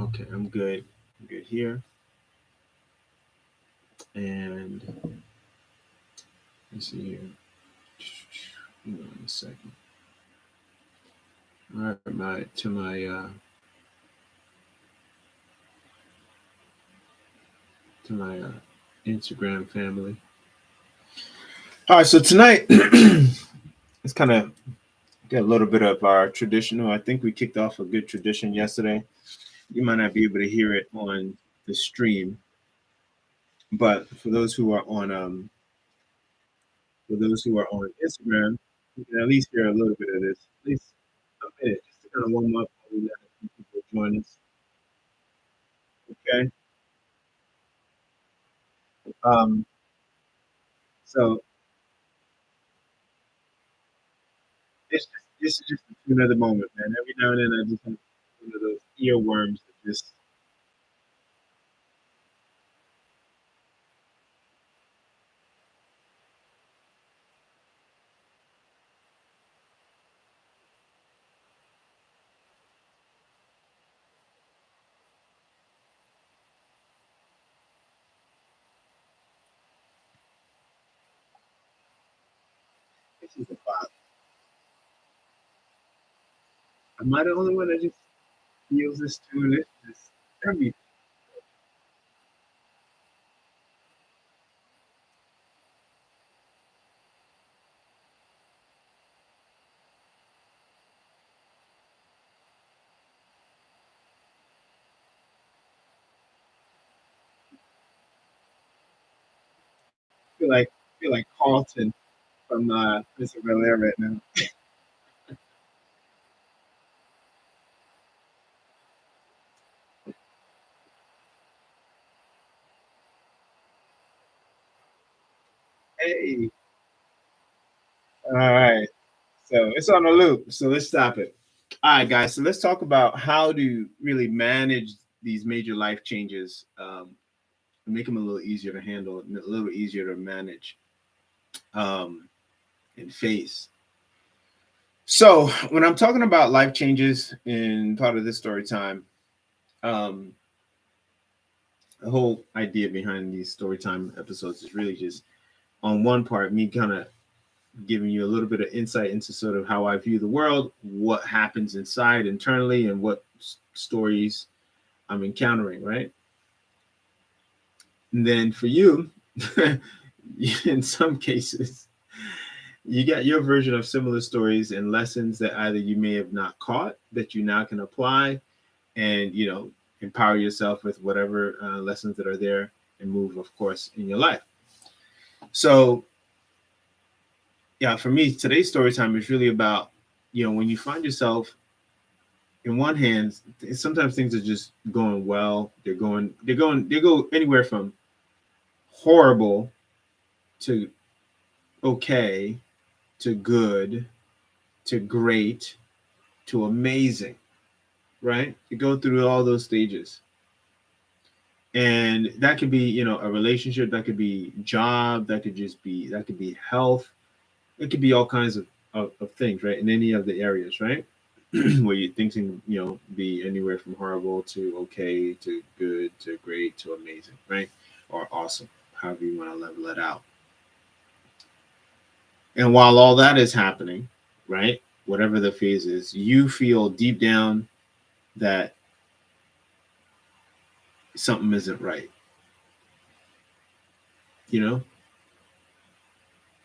Okay, I'm good. I'm good here. And let's see here. Hold on a second. All right, to my Instagram family. All right, so tonight let's kind of get a little bit of our traditional. I think we kicked off a good tradition yesterday. You might not be able to hear it on the stream, but for those who are on Instagram, you can at least hear a little bit of this, at least a minute, just to kind of warm up while we let a few people join us. Okay. Um, so this is just a tune of the moment, man. Every now and then I just have one of those earworms that just this is about. Am I the only one that just feels this tune? It's just every I feel like Carlton from Prince of Bel Air right now. Hey, all right. So it's on a loop. So let's stop it. All right, guys. So let's talk about how to really manage these major life changes, and make them a little easier to handle, a little easier to manage, um, and face. So when I'm talking about life changes in part of this story time, um, the whole idea behind these story time episodes is really just on one part me kind of giving you a little bit of insight into sort of how I view the world, what happens inside internally, and what stories I'm encountering, right? And then for you, in some cases, you got your version of similar stories and lessons that either you may have not caught that you now can apply and, empower yourself with whatever lessons that are there and move, of course, in your life. So, yeah, for me, today's story time is really about, when you find yourself in one hand, sometimes things are just going well. They go anywhere from horrible to okay to good to great to amazing, right? You go through all those stages. And that could be, a relationship, that could be job, that could be health, it could be all kinds of things, right? In any of the areas, right? Where you things can, be anywhere from horrible to okay to good to great to amazing, right? Or awesome, however you want to level it out. And while all that is happening, right, whatever the phase is, you feel deep down that something isn't right. You know,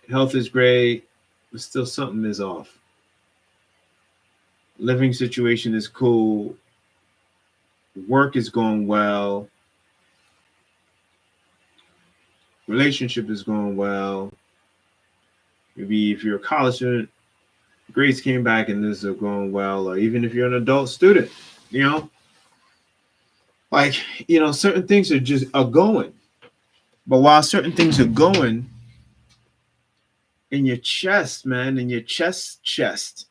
health is great, but still something is off. Living situation is cool, work is going well, relationship is going well. Maybe if you're a college student, grades came back and this is going well, or even if you're an adult student, you know, like, certain things are going. But while certain things are going, in your chest, man, in your chest,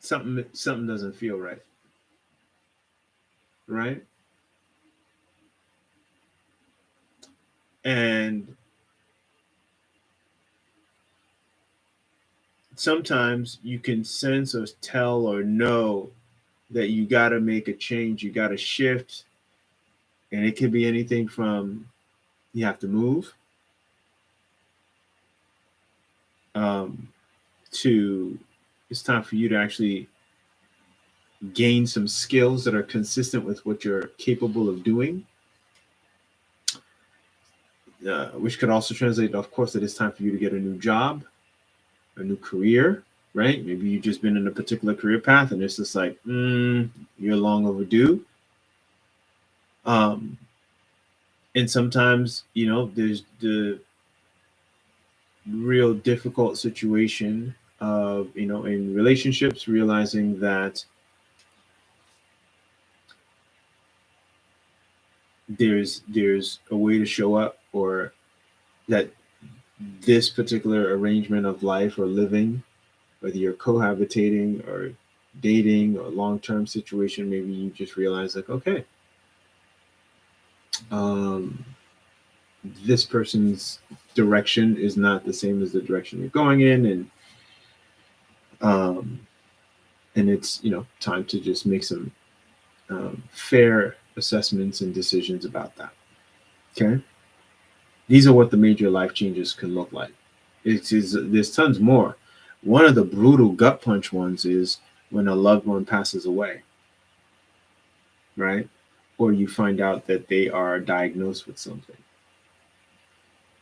something doesn't feel right, right? And sometimes you can sense or tell or know that you got to make a change, you got to shift, and it could be anything from you have to move, um, to it's time for you to actually gain some skills that are consistent with what you're capable of doing, which could also translate, of course, that it's time for you to get a new job, a new career, right? Maybe you've just been in a particular career path and it's just like, you're long overdue. Um, and sometimes, there's the real difficult situation of, in relationships, realizing that there's a way to show up, or that this particular arrangement of life or living, whether you're cohabitating or dating or long-term situation, maybe you just realize like, okay, um, this person's direction is not the same as the direction you're going in, um, and it's time to just make some fair assessments and decisions about that. Okay, these are what the major life changes can look like. There's tons more. One of the brutal gut punch ones is when a loved one passes away, right? Or you find out that they are diagnosed with something.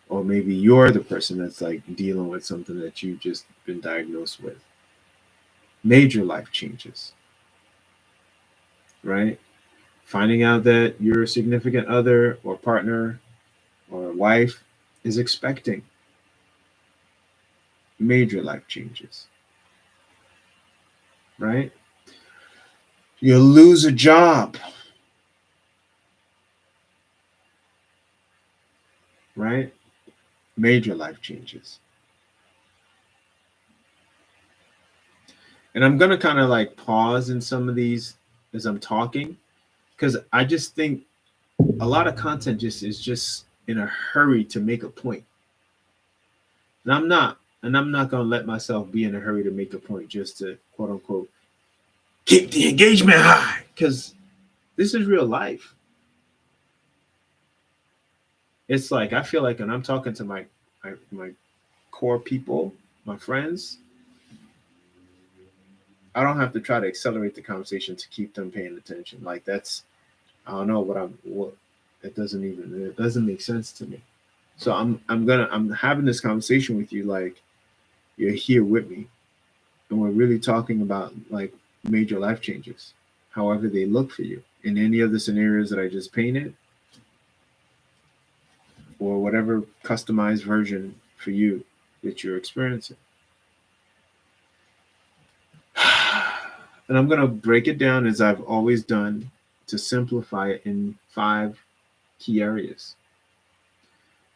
Or maybe you're the person that's like dealing with something that you've just been diagnosed with. Major life changes, right? Finding out that your significant other or partner or wife is expecting. Major life changes, right? You lose a job, right? Major life changes. And I'm going to kind of like pause in some of these as I'm talking, because I just think a lot of content just is just in a hurry to make a point. And I'm not. And I'm not going to let myself be in a hurry to make a point just to quote unquote keep the engagement high, because this is real life. It's like I feel like when I'm talking to my core people, my friends, I don't have to try to accelerate the conversation to keep them paying attention. Like that's I don't know what it doesn't make sense to me. So I'm having this conversation with you like you're here with me, and we're really talking about like major life changes, however they look for you in any of the scenarios that I just painted, or whatever customized version for you that you're experiencing. And I'm going to break it down as I've always done to simplify it in 5 key areas.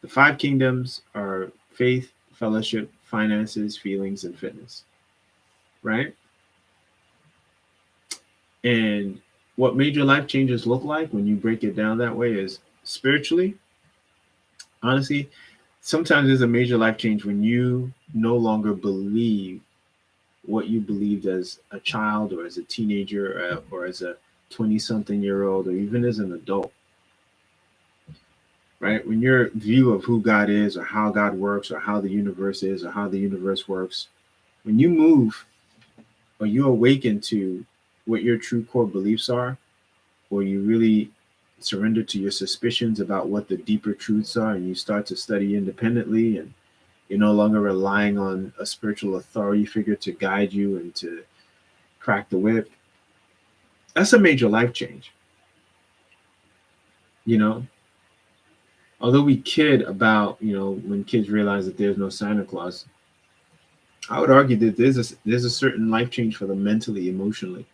The 5 kingdoms are faith, fellowship, finances, feelings, and fitness, right? And what major life changes look like when you break it down that way is spiritually, honestly, sometimes there's a major life change when you no longer believe what you believed as a child or as a teenager, or as a 20 something year old, or even as an adult, right? When your view of who God is or how God works or how the universe is or how the universe works, when you move or you awaken to what your true core beliefs are, or you really surrender to your suspicions about what the deeper truths are, and you start to study independently, and you're no longer relying on a spiritual authority figure to guide you and to crack the whip, that's a major life change. You know, although we kid about, when kids realize that there's no Santa Claus, I would argue that there's a certain life change for them mentally, emotionally,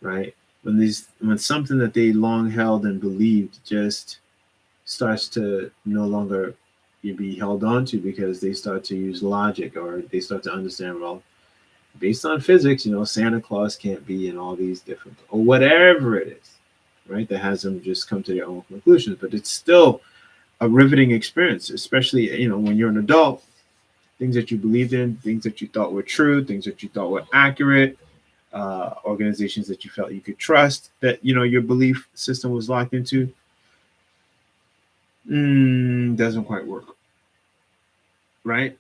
right? When something that they long held and believed just starts to no longer be held on to, because they start to use logic, or they start to understand, well, based on physics, Santa Claus can't be in all these different, or whatever it is, right? That has them just come to their own conclusions. But it's still a riveting experience, especially, when you're an adult, things that you believed in, things that you thought were true, things that you thought were accurate, organizations that you felt you could trust, that your belief system was locked into, doesn't quite work, right?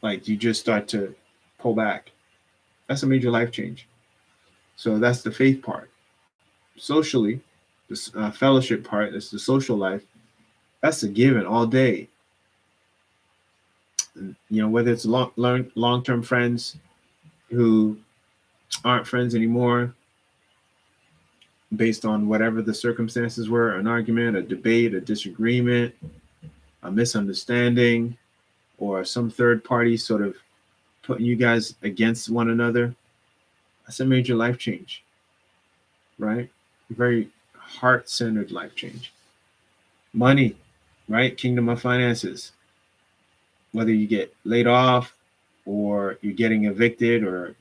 Like, you just start to pull back. That's a major life change. So that's the faith part. Socially, the fellowship part, that's the social life. That's a given all day. Whether it's long-term friends who aren't friends anymore based on whatever the circumstances were, an argument, a debate, a disagreement, a misunderstanding, or some third party sort of putting you guys against one another. That's a major life change, right? Very heart-centered life change. Money, right? Kingdom of finances. Whether you get laid off or you're getting evicted, or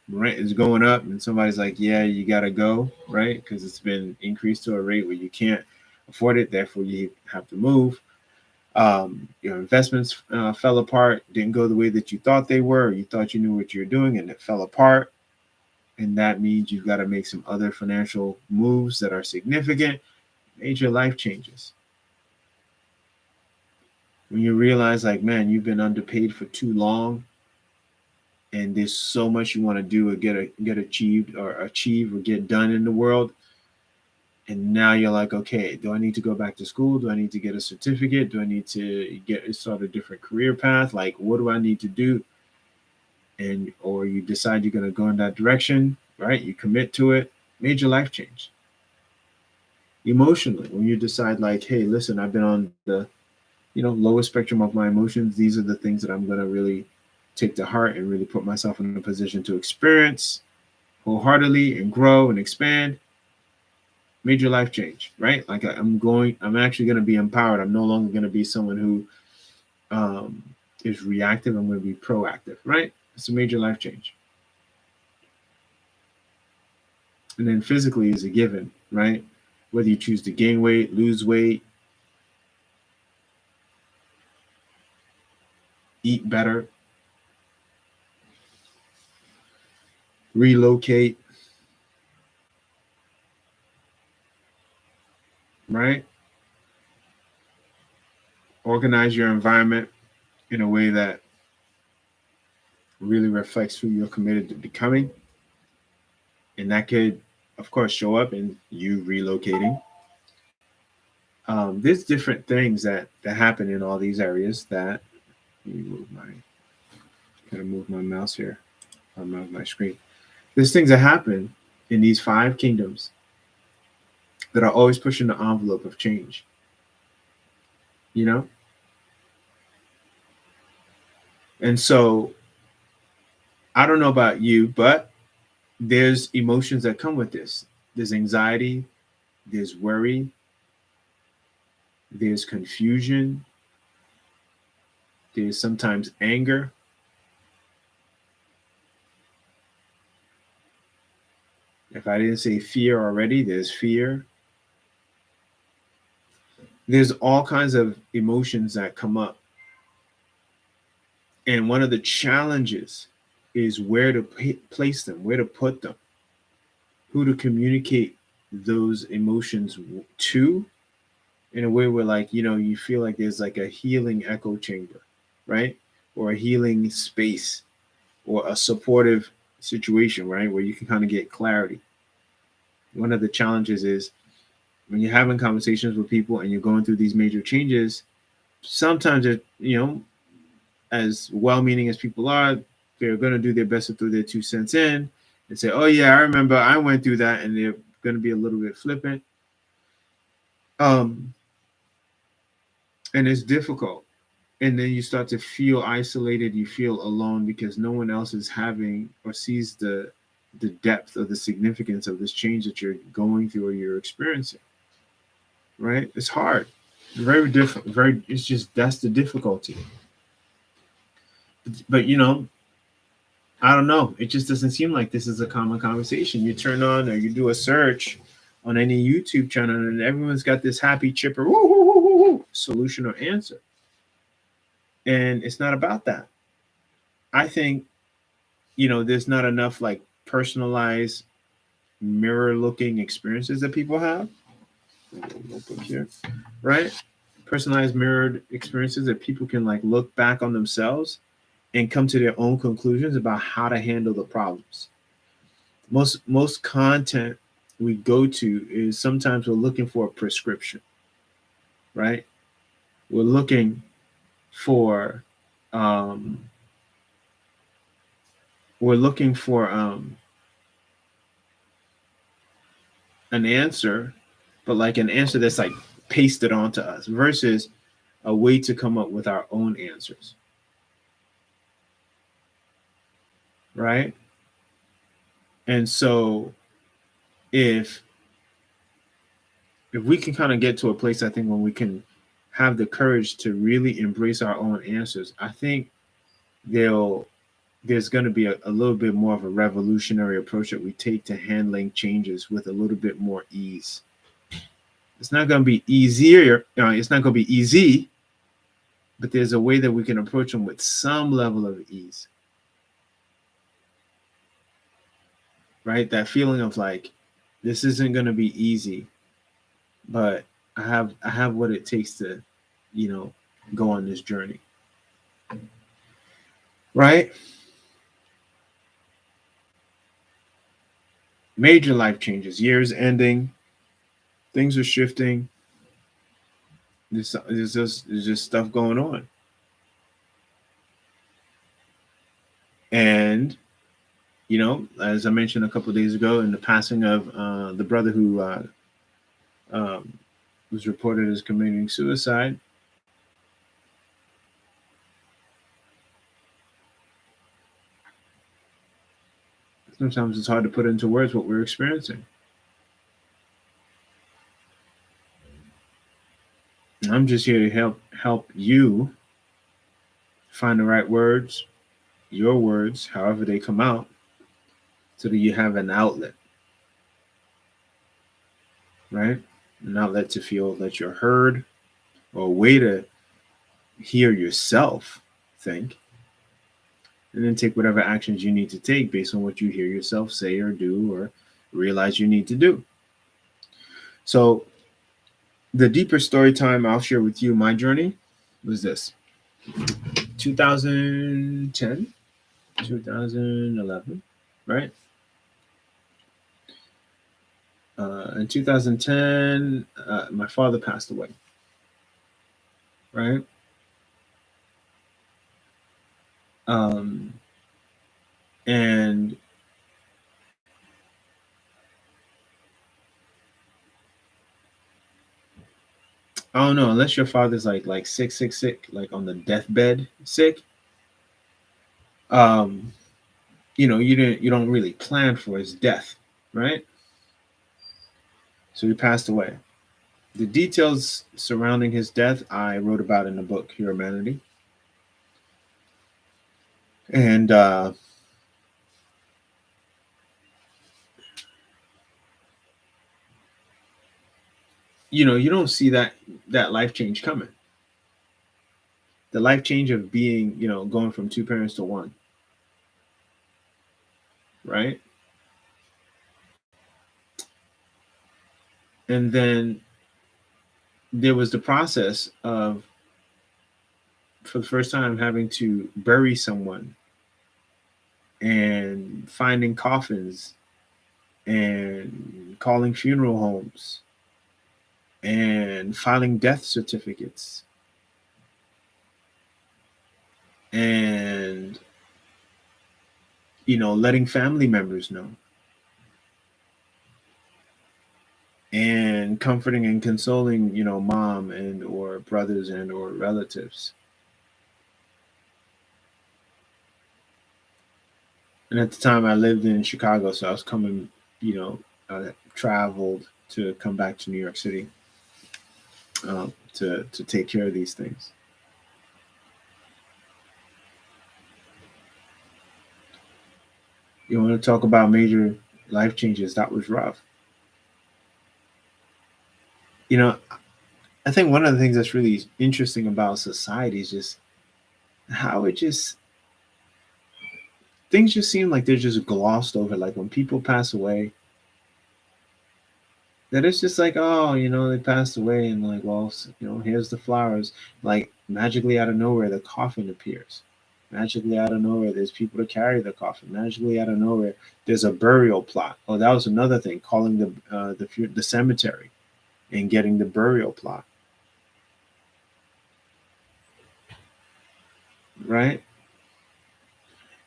rent is going up and somebody's like, yeah, you gotta go, right? Because it's been increased to a rate where you can't afford it, therefore you have to move. Your investments fell apart, didn't go the way that you thought they were, or you thought you knew what you were doing, and it fell apart. And that means you've got to make some other financial moves that are significant. Major life changes. When you realize, like, man, you've been underpaid for too long, and there's so much you want to do or get achieved or achieve or get done in the world, and now you're like, okay, do I need to go back to school? Do I need to get a certificate? Do I need to start a different career path? Like, what do I need to do? And or you decide you're going to go in that direction, right? You commit to it. Major life change. Emotionally, when you decide, like, hey, listen, I've been on the lowest spectrum of my emotions. These are the things that I'm going to really take to heart and really put myself in a position to experience wholeheartedly and grow and expand. Major life change, right? Like, I'm actually going to be empowered. I'm no longer going to be someone who is reactive. I'm going to be proactive, right? It's a major life change. And then physically is a given, right? Whether you choose to gain weight, lose weight, eat better, relocate, right? Organize your environment in a way that really reflects who you're committed to becoming. And that could, of course, show up in you relocating. There's different things that happen in all these areas that, let me move my mouse here on my screen. There's things that happen in these 5 kingdoms that are always pushing the envelope of change. You know? And so I don't know about you, but there's emotions that come with this. There's anxiety, there's worry, there's confusion, there's sometimes anger. If I didn't say fear already, there's fear. There's all kinds of emotions that come up. And one of the challenges is where to place them, where to put them, who to communicate those emotions to, in a way where, like, you feel like there's like a healing echo chamber, right? Or a healing space or a supportive situation, right? Where you can kind of get clarity. One of the challenges is when you're having conversations with people and you're going through these major changes, sometimes it, as well-meaning as people are, they're going to do their best to throw their 2 cents in and say, oh yeah, I remember I went through that, and they're going to be a little bit flippant. And it's difficult. And then you start to feel isolated, you feel alone because no one else is having or sees the depth or the significance of this change that you're going through or you're experiencing. Right? It's hard. Very different. It's just, that's the difficulty. But I don't know. It just doesn't seem like this is a common conversation. You turn on or you do a search on any YouTube channel, and everyone's got this happy, chipper woo, woo, woo, woo, woo, solution or answer. And it's not about that. I think, there's not enough, like, personalized mirror looking experiences that people have. Notebook here, right? Personalized mirrored experiences that people can like look back on themselves and come to their own conclusions about how to handle the problems. Most content we go to is sometimes we're looking for a prescription, right? We're looking for um, we're looking for an answer, but like an answer that's like pasted onto us versus a way to come up with our own answers, right? And so if if we can kind of get to a place, I think, when we can have the courage to really embrace our own answers, I think there'll there's going to be a little bit more of a revolutionary approach that we take to handling changes with a little bit more ease. It's not going to be easier. It's not going to be easy, but there's a way that we can approach them with some level of ease, right? That feeling of like, this isn't going to be easy, but I have what it takes to, you know, go on this journey, right? Major life changes, years ending, things are shifting. There's just stuff going on, and as I mentioned a couple of days ago, in the passing of the brother who um, was reported as committing suicide, sometimes it's hard to put into words what we're experiencing. And I'm just here to help you find the right words, your words, however they come out, so that you have an outlet, right? An outlet to feel that you're heard, or a way to hear yourself think, and then take whatever actions you need to take based on what you hear yourself say or do or realize you need to do. So, the deeper story time I'll share with you, my journey, was this: 2010, 2011, right? In 2010, my father passed away, right? Um, and I don't know, unless your father's like sick, like on the deathbed sick, um, you don't really plan for his death, right? So he passed away. The details surrounding his death I wrote about in the book Humanity, and you don't see that life change coming. The life change of being, going from two parents to one, right? And then there was the process of, for the first time, having to bury someone and finding coffins and calling funeral homes and filing death certificates and letting family members know and comforting and consoling mom and or brothers and or relatives. And at the time I lived in Chicago, so I was coming, traveled to come back to New York City, to take care of these things. You want to talk about major life changes? That was rough. You know, I think one of the things that's really interesting about society is just how it just things just seem like they're just glossed over. Like when people pass away, that it's just like, oh, they passed away, and like, well, here's the flowers. Like magically out of nowhere, the coffin appears. Magically out of nowhere, there's people to carry the coffin. Magically out of nowhere, there's a burial plot. Oh, that was another thing. Calling the cemetery and getting the burial plot, right?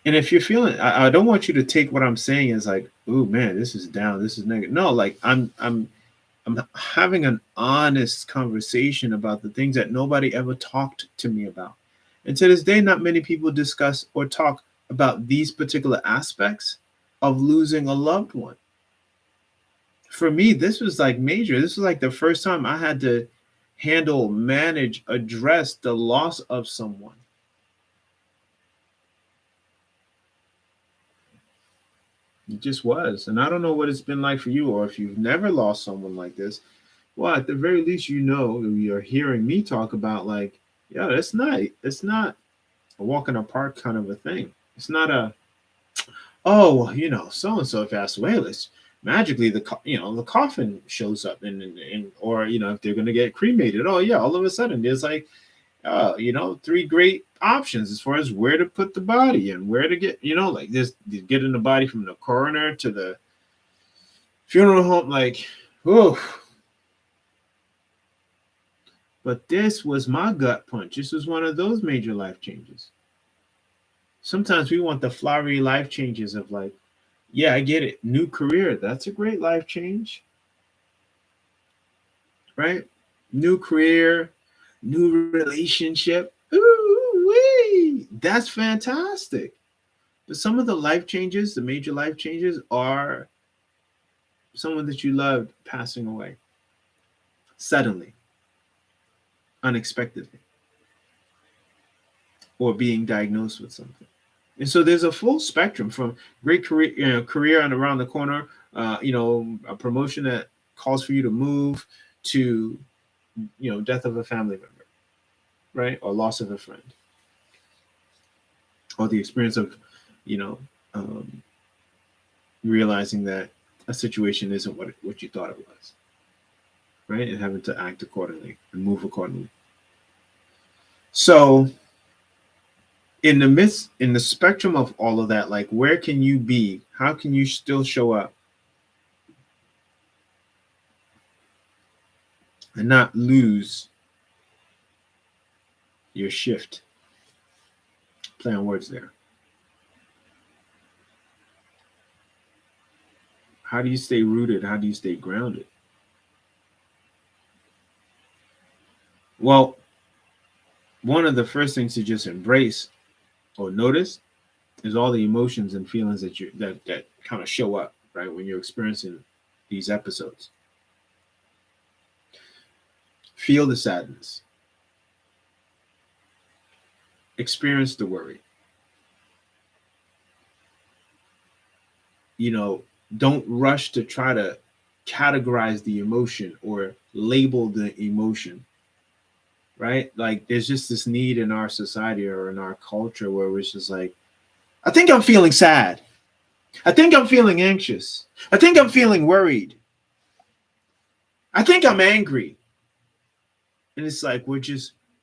And if you're feeling, I don't want you to take what I'm saying as like, oh man, this is down, this is negative. No, like I'm having an honest conversation about the things that nobody ever talked to me about. And to this day, not many people discuss or talk about these particular aspects of losing a loved one. For me, this was like major. This was like the first time I had to handle, manage, address the loss of someone. It just was. And I don't know what it's been like for you, or if you've never lost someone like this. Well, at the very least, you're hearing me talk about like, yeah, that's not, it's not a walk in the park kind of a thing. It's not a, oh, well, so and so passed away. Let's magically the coffin shows up, and or if they're gonna get cremated. Oh yeah, all of a sudden there's like, three great options as far as where to put the body and where to get, like this, getting the body from the coroner to the funeral home. Like, oh, but this was my gut punch. This was one of those major life changes. Sometimes we want the flowery life changes of like, yeah, I get it. New career, that's a great life change, right? New career, new relationship. Ooh, wee. That's fantastic. But some of the life changes, the major life changes, are someone that you loved passing away suddenly, unexpectedly, or being diagnosed with something. And so there's a full spectrum from great career and around the corner, a promotion that calls for you to move, to death of a family member, right, or loss of a friend, or the experience of you know um, realizing that a situation isn't what you thought it was, right, and having to act accordingly and move accordingly. So in the spectrum of all of that, like where can you be? How can you still show up and not lose your shift? Play on words there. How do you stay rooted? How do you stay grounded? Well, one of the first things to just embrace or notice is all the emotions and feelings that kind of show up, right, when you're experiencing these episodes. Feel the sadness, experience the worry. you know don't rush to try to categorize the emotion or label the emotion, right? Like there's just this need in our society or in our culture where it's just like, I think I'm feeling sad, I think I'm feeling anxious, I think I'm feeling worried, I think I'm angry. And it's like we're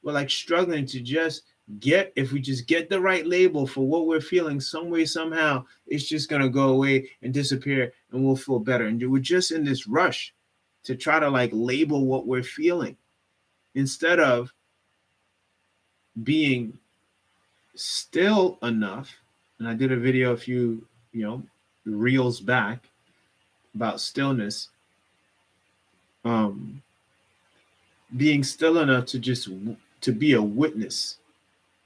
like struggling to just get, if we just get the right label for what we're feeling, some way somehow it's just going to go away and disappear and we'll feel better. And we're just in this rush to try to like label what we're feeling instead of being still enough. And I did a video a few reels back about stillness, um being still enough to just to be a witness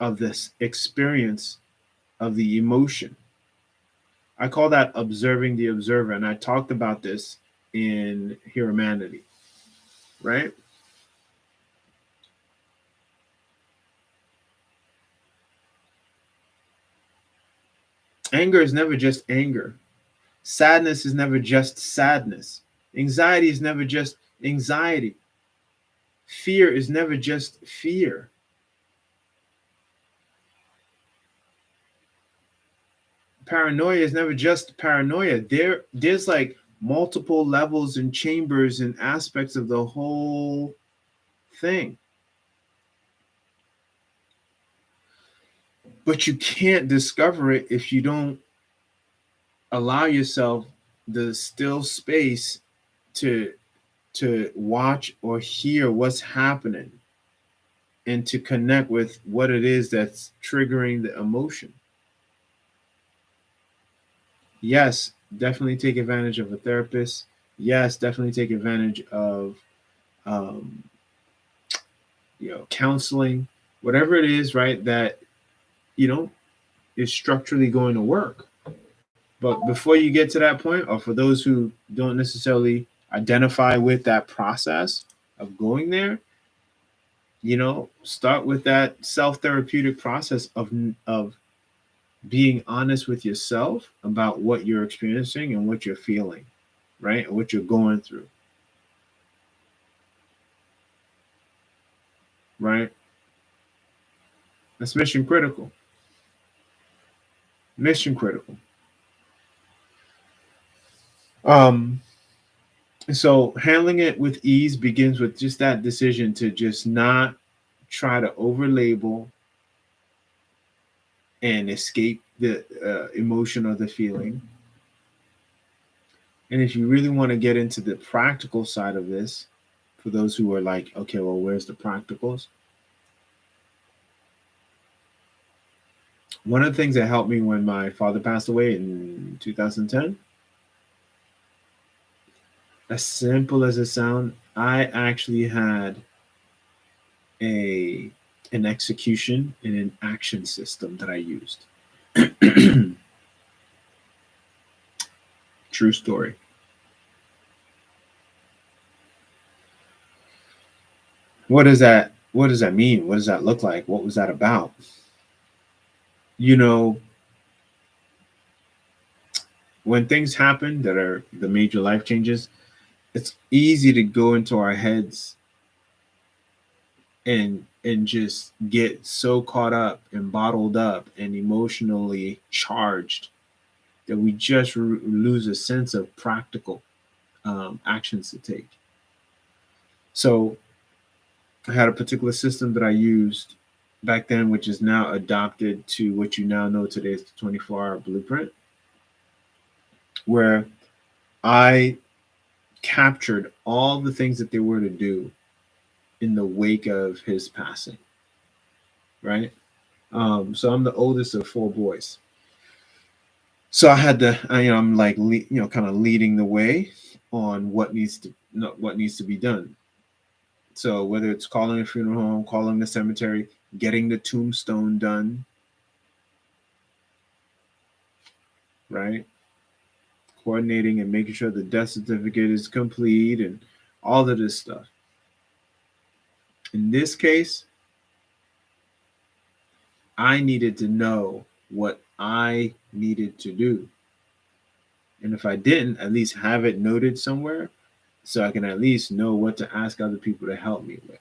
of this experience of the emotion. I call that observing the observer. And I talked about this in Humanity, right? Anger is never just anger. Sadness is never just sadness. Anxiety is never just anxiety. Fear is never just fear. paranoia is never just paranoia. There's like multiple levels and chambers and aspects of the whole thing. But you can't discover it if you don't allow yourself the still space to watch or hear what's happening and to connect with what it is that's triggering the emotion. Yes, definitely take advantage of a therapist. Yes, definitely take advantage of um, counseling, whatever it is, right? That you know is structurally going to work. But before you get to that point, or for those who don't necessarily identify with that process of going there, start with that self therapeutic process of being honest with yourself about what you're experiencing and what you're feeling, right? And what you're going through, right? That's mission critical. Mission critical. Um, so handling it with ease begins with just that decision to just not try to over label and escape the emotion or the feeling. And if you really want to get into the practical side of this, for those who are like, okay, well, where's the practicals? One of the things that helped me when my father passed away in 2010, as simple as it sounds, I actually had a an execution and an action system that I used. True story. What does that mean? What does that look like? What was that about? You know, when things happen that are the major life changes, it's easy to go into our heads and just get so caught up and bottled up and emotionally charged that we just lose a sense of practical actions to take. So I had a particular system that I used back then, which is now adopted to what you now know today is the 24-hour blueprint, where I captured all the things that they were to do in the wake of his passing, right? So I'm the oldest of four boys. So I had to, I'm like, kind of leading the way on what needs to be done. So whether it's calling a funeral home, calling the cemetery, getting the tombstone done, right? Coordinating and making sure the death certificate is complete and all of this stuff. In this case, I needed to know what I needed to do. And if I didn't, at least have it noted somewhere so I can at least know what to ask other people to help me with,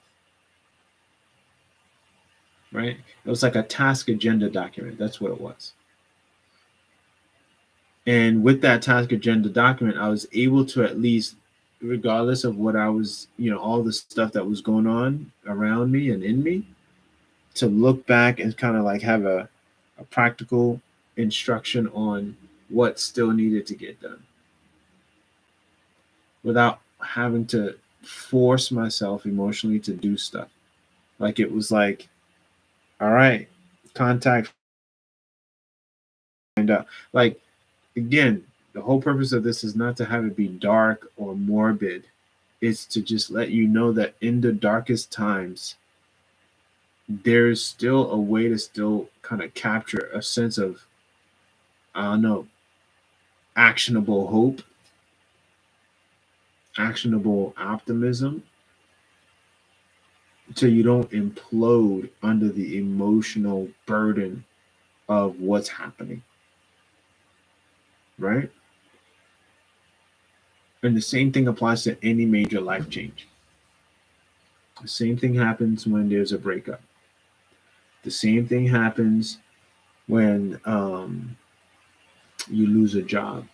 right? It was like a task agenda document. That's what it was. And with that task agenda document, I was able to at least, regardless of what I was, all the stuff that was going on around me and in me, to look back and kind of like have a practical instruction on what still needed to get done without having to force myself emotionally to do stuff. Like it was like, all right, contact, find out. Like, again, the whole purpose of this is not to have it be dark or morbid. It's to just let you know that in the darkest times, there's still a way to still kind of capture a sense of, I don't know, actionable hope, actionable optimism, so you don't implode under the emotional burden of what's happening, right? And the same thing applies to any major life change. The same thing happens when there's a breakup. The same thing happens when you lose a job.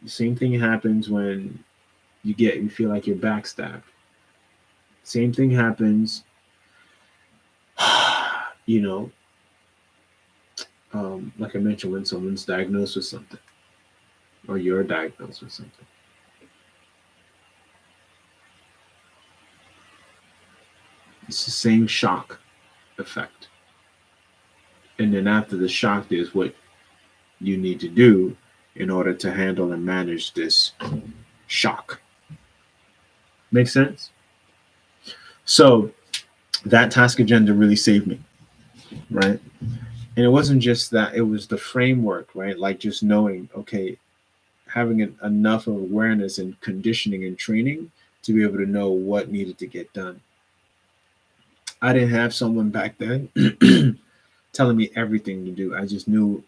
The same thing happens when you feel like you're backstabbed. Same thing happens, you know, like I mentioned, when someone's diagnosed with something or you're diagnosed with something. It's the same shock effect. And then after the shock, there's what you need to do in order to handle and manage this shock. Make sense? So that task agenda really saved me, right? And it wasn't just that, it was the framework, right? Like just knowing, okay, having enough of awareness and conditioning and training to be able to know what needed to get done. I didn't have someone back then telling me everything to do. I just knew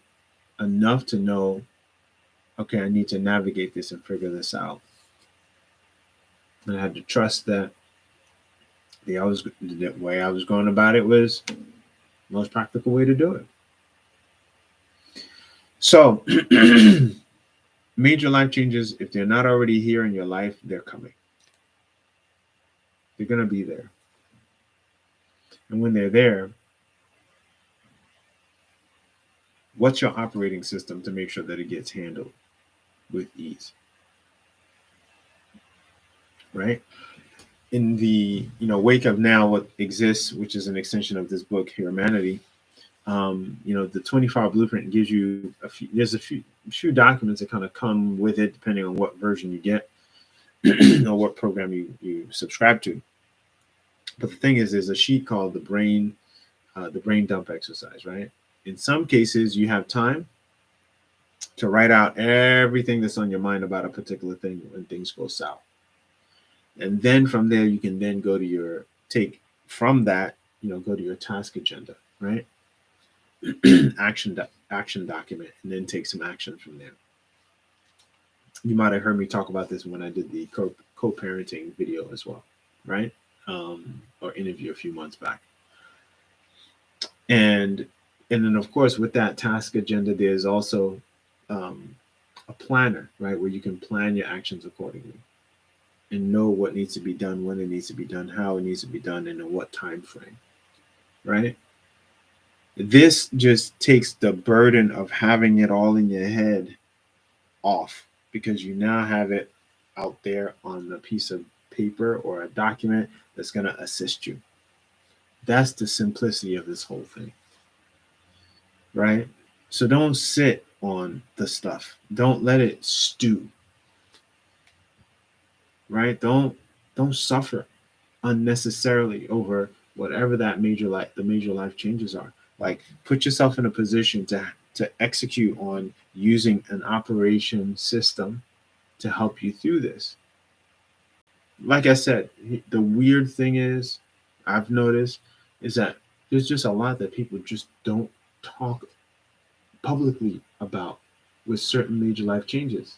enough to know, okay, I need to navigate this and figure this out. And I had to trust that the way I was going about it was the most practical way to do it. So, major life changes, if they're not already here in your life, they're coming. They're going to be there. And when they're there, what's your operating system to make sure that it gets handled with ease? Right? In the wake of now, what exists, which is an extension of this book, Humanity, the 24-hour blueprint gives you there's a few documents that kind of come with it, depending on what version you get or what program you subscribe to. But the thing is, there's a sheet called the brain dump exercise, right? In some cases, you have time to write out everything that's on your mind about a particular thing when things go south. And then from there, you can then go to your take from that, go to your task agenda, right? action document, and then take some action from there. You might have heard me talk about this when I did the co-parenting video as well, right? Or interview a few months back. And then of course with that task agenda, there's also a planner, right, where you can plan your actions accordingly and know what needs to be done, when it needs to be done, how it needs to be done, and in what time frame, right? This just takes the burden of having it all in your head off, because you now have it out there on a piece of paper or a document that's going to assist you. That's the simplicity of this whole thing, right? So don't sit on the stuff. Don't let it stew, right? Don't suffer unnecessarily over whatever the major life changes are. Like, put yourself in a position to execute on using an operation system to help you through this. Like I said, the weird thing is, I've noticed, is that there's just a lot that people just don't talk publicly about with certain major life changes.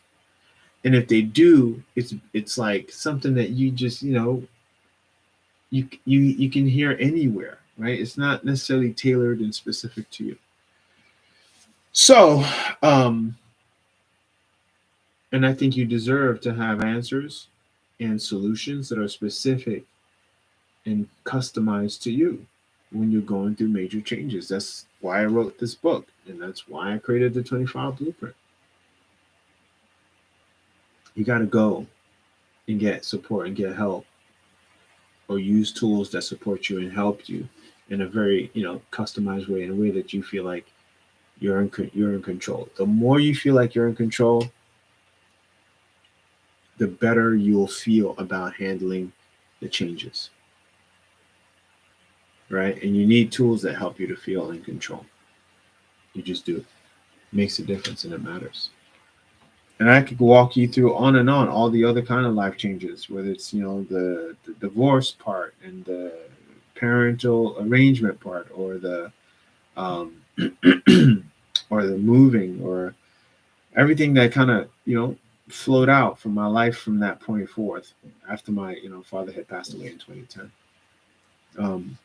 And if they do, it's like something that you just, you can hear anywhere, right? It's not necessarily tailored and specific to you. So, and I think you deserve to have answers and solutions that are specific and customized to you when you're going through major changes. That's why I wrote this book, and that's why I created the 25 Blueprint. You got to go and get support and get help, or use tools that support you and help you in a very customized way, in a way that you feel like you're in control. The more you feel like you're in control, the better you'll feel about handling the changes, right? And you need tools that help you to feel in control. You just do. It makes a difference and it matters. And I could walk you through on and on all the other kind of life changes, whether it's the divorce part and the parental arrangement part, or the um, or the moving, or everything that kind of flowed out from my life from that point forth, after my father had passed away in 2010. Um,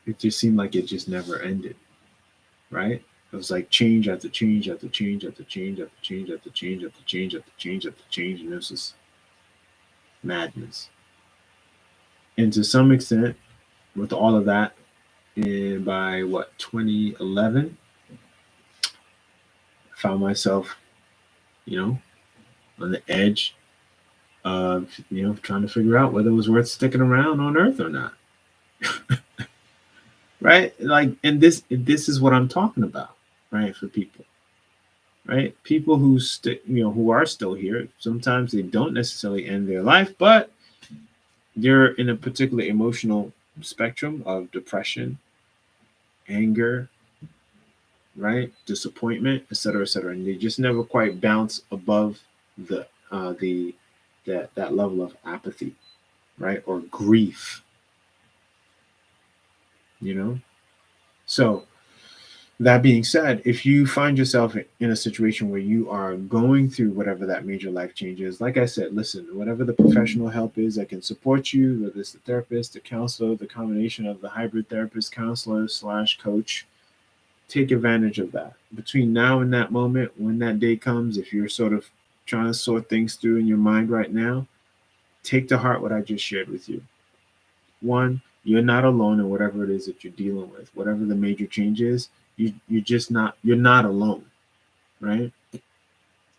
it just seemed like it just never ended, right? It was like change after change after change after change after change after change after change after change after change, and it was just madness. And to some extent, with all of that, and by what 2011, I found myself, you know, on the edge of trying to figure out whether it was worth sticking around on Earth or not. Right? Like, and this is what I'm talking about, right? For people, right? People who who are still here. Sometimes they don't necessarily end their life, but they're in a particular emotional spectrum of depression, anger, right? Disappointment, etc., etc. And they just never quite bounce above the the that level of apathy, right? Or grief, you know? So that being said, if you find yourself in a situation where you are going through whatever that major life change is, like I said, listen, whatever the professional help is that can support you, whether it's the therapist, the counselor, the combination of the hybrid therapist, counselor slash coach, take advantage of that. Between now and that moment, when that day comes, if you're sort of trying to sort things through in your mind right now, take to heart what I just shared with you. One, you're not alone in whatever it is that you're dealing with. Whatever the major change is, you're not alone, right?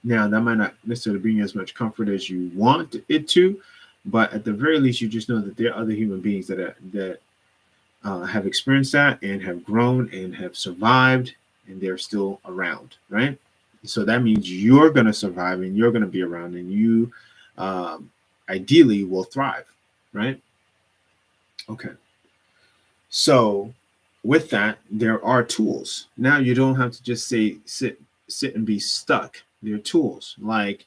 Now that might not necessarily bring you as much comfort as you want it to, but at the very least, you just know that there are other human beings that have experienced that and have grown and have survived, and they're still around, right? So that means you're going to survive and you're going to be around, and you um, ideally will thrive, right? Okay. So with that, there are tools. Now you don't have to just say sit and be stuck. There are tools like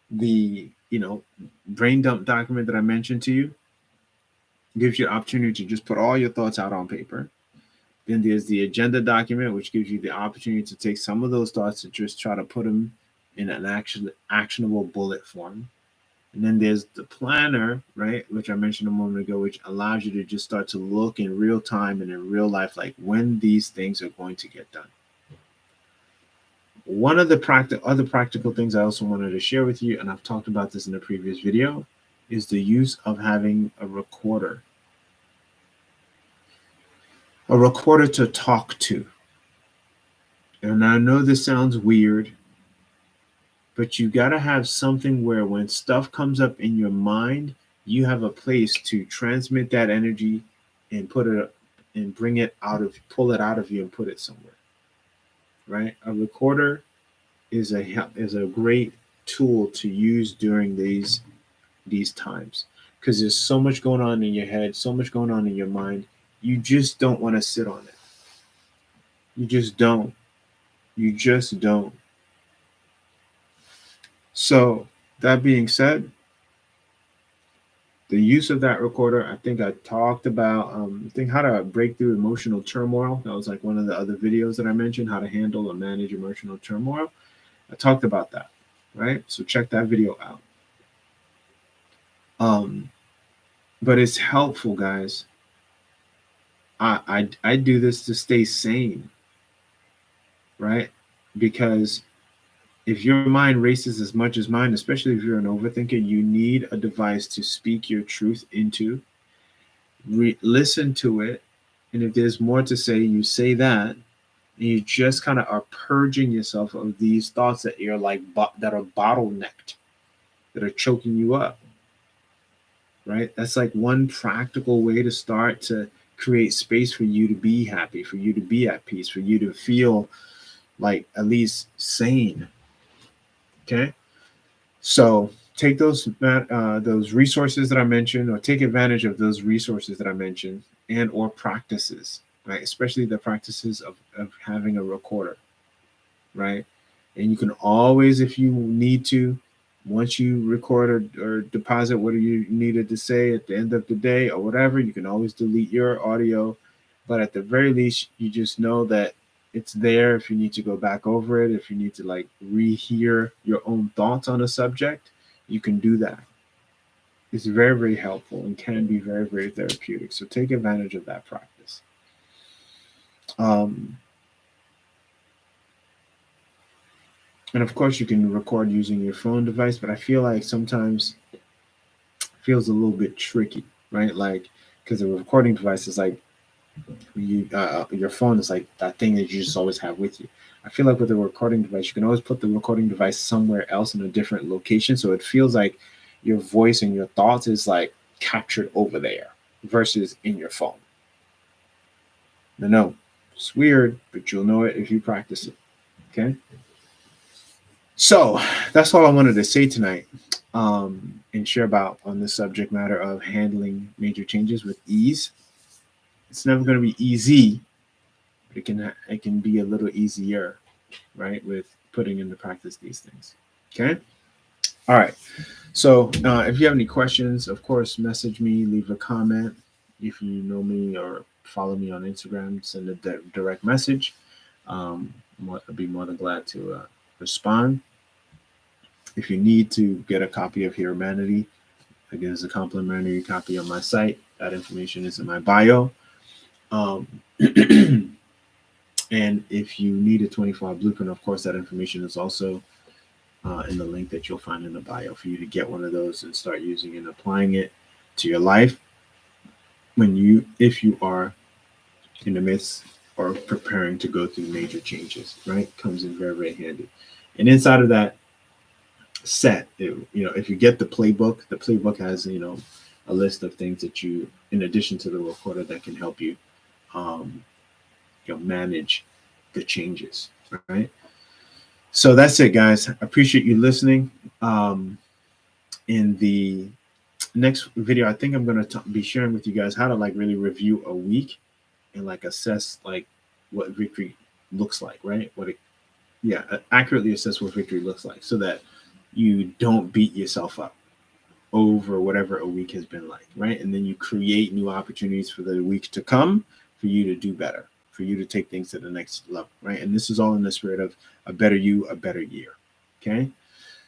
the brain dump document that I mentioned to you gives you the opportunity to just put all your thoughts out on paper. Then there's the agenda document, which gives you the opportunity to take some of those thoughts and just try to put them in an actionable bullet form. And then there's the planner, right, which I mentioned a moment ago, which allows you to just start to look in real time and in real life, like when these things are going to get done. One of the other practical things I also wanted to share with you, and I've talked about this in a previous video, is the use of having a recorder to talk to. And I know this sounds weird, but you got to have something where when stuff comes up in your mind, you have a place to transmit that energy and put it and pull it out of you and put it somewhere, right? A recorder is a great tool to use during these times, because there's so much going on in your head, so much going on in your mind. You just don't want to sit on it. You just don't. You just don't. So that being said, the use of that recorder, I think I talked about, I think how to break through emotional turmoil. That was like one of the other videos that I mentioned, how to handle or manage emotional turmoil. I talked about that, right? So check that video out. Um, but it's helpful, guys. I do this to stay sane, right? Because if your mind races as much as mine, especially if you're an overthinker, you need a device to speak your truth into. Listen to it, and if there's more to say, you say that, and you just kind of are purging yourself of these thoughts that you're like that are bottlenecked, that are choking you up, right? That's like one practical way to start to create space for you to be happy, for you to be at peace, for you to feel like at least sane. Okay, so take those resources that I mentioned, or take advantage of those resources that I mentioned, and or practices, right? Especially the practices of having a recorder, right? And you can always, if you need to, once you record or deposit what you needed to say at the end of the day or whatever, you can always delete your audio. But at the very least, you just know that it's there if you need to go back over it, if you need to like rehear your own thoughts on a subject, you can do that. It's very, very helpful and can be very, very therapeutic. So take advantage of that practice. Um, And of course, you can record using your phone device, but I feel like sometimes it feels a little bit tricky, right? Like, because the recording device is like your phone is like that thing that you just always have with you. I feel like with a recording device, you can always put the recording device somewhere else in a different location, so it feels like your voice and your thoughts is like captured over there versus in your phone. No, it's weird, but you'll know it if you practice it. Okay. So that's all I wanted to say tonight, and share about on this subject matter of handling major changes with ease. It's never going to be easy, but it can be a little easier, right? With putting into practice these things. Okay. All right. So if you have any questions, of course, message me, leave a comment. If you know me or follow me on Instagram, send a direct message. Um, I'd be more than glad to respond. If you need to get a copy of Humanity, again, there's a complimentary copy on my site. That information is in my bio. Um, and if you need a 24-hour blueprint, of course, that information is also in the link that you'll find in the bio for you to get one of those and start using and applying it to your life if you are in the midst or preparing to go through major changes, right? Comes in very, very handy. And inside of that set, if you get the playbook has, a list of things that in addition to the recorder, that can help you, um, manage the changes, right? So that's it, guys. I appreciate you listening. In the next video, I think I'm going to be sharing with you guys how to like really review a week and like assess like what victory looks like, right? Accurately assess what victory looks like, so that you don't beat yourself up over whatever a week has been like, right? And then you create new opportunities for the week to come for you to do better, for you to take things to the next level, right? And this is all in the spirit of a better you, a better year. Okay.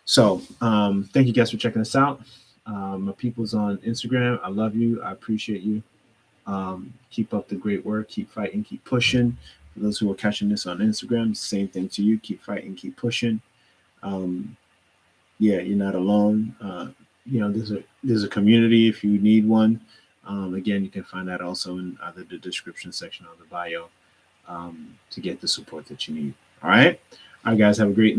So thank you guys for checking us out. My people's on Instagram, I love you. I appreciate you. Keep up the great work. Keep fighting. Keep pushing. For those who are catching this on Instagram, same thing to you. Keep fighting. Keep pushing. Um, yeah, you're not alone. There's a community if you need one. Again, you can find that also in either the description section or the bio, to get the support that you need. All right. All right, guys. Have a great night.